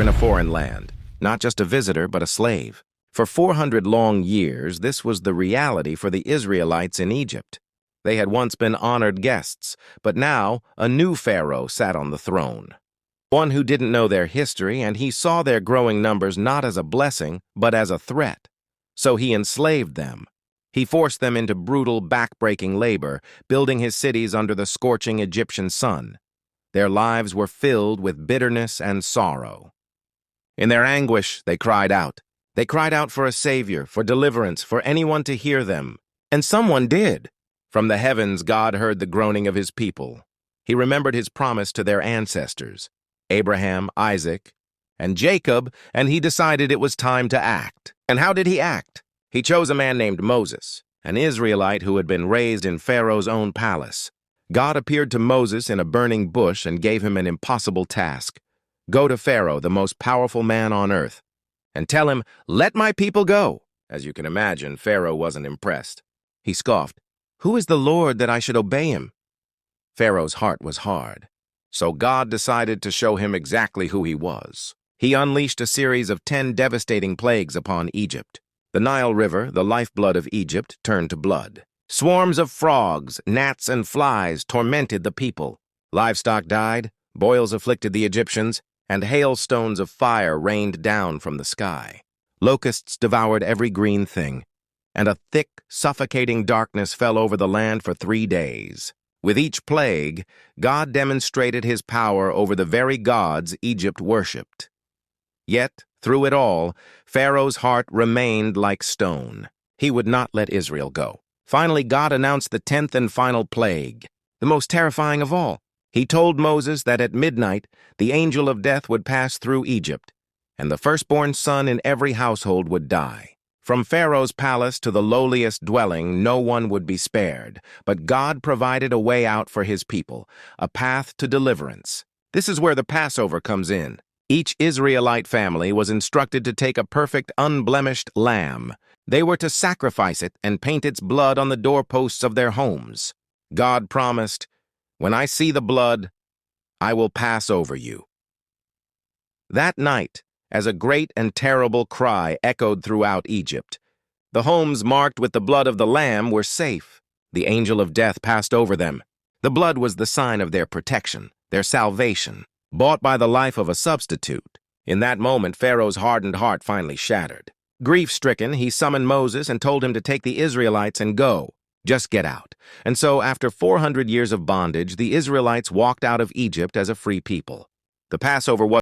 in a foreign land, not just a visitor, but a slave. For 400 long years, this was the reality for the Israelites in Egypt. They had once been honored guests, but now a new Pharaoh sat on the throne. One who didn't know their history, and he saw their growing numbers not as a blessing, but as a threat. So he enslaved them. He forced them into brutal, back-breaking labor, building his cities under the scorching Egyptian sun. Their lives were filled with bitterness and sorrow. In their anguish, they cried out. They cried out for a savior, for deliverance, for anyone to hear them. And someone did. From the heavens, God heard the groaning of his people. He remembered his promise to their ancestors, Abraham, Isaac, and Jacob, and he decided it was time to act. And how did he act? He chose a man named Moses, an Israelite who had been raised in Pharaoh's own palace. God appeared to Moses in a burning bush and gave him an impossible task. Go to Pharaoh, the most powerful man on earth, and tell him, "Let my people go." As you can imagine, Pharaoh wasn't impressed. He scoffed, "Who is the Lord that I should obey him?" Pharaoh's heart was hard, so God decided to show him exactly who he was. He unleashed a series of 10 devastating plagues upon Egypt. The Nile River, the lifeblood of Egypt, turned to blood. Swarms of frogs, gnats, and flies tormented the people. Livestock died, boils afflicted the Egyptians, and hailstones of fire rained down from the sky. Locusts devoured every green thing, and a thick, suffocating darkness fell over the land for 3 days. With each plague, God demonstrated his power over the very gods Egypt worshipped. Yet, through it all, Pharaoh's heart remained like stone. He would not let Israel go. Finally, God announced the 10th and final plague, the most terrifying of all. He told Moses that at midnight, the angel of death would pass through Egypt, and the firstborn son in every household would die. From Pharaoh's palace to the lowliest dwelling, no one would be spared, but God provided a way out for his people, a path to deliverance. This is where the Passover comes in. Each Israelite family was instructed to take a perfect, unblemished lamb. They were to sacrifice it and paint its blood on the doorposts of their homes. God promised, "When I see the blood, I will pass over you." That night, as a great and terrible cry echoed throughout Egypt, the homes marked with the blood of the lamb were safe. The angel of death passed over them. The blood was the sign of their protection, their salvation, bought by the life of a substitute. In that moment, Pharaoh's hardened heart finally shattered. Grief-stricken, he summoned Moses and told him to take the Israelites and go. Just get out. And so, after 400 years of bondage, the Israelites walked out of Egypt as a free people. The Passover was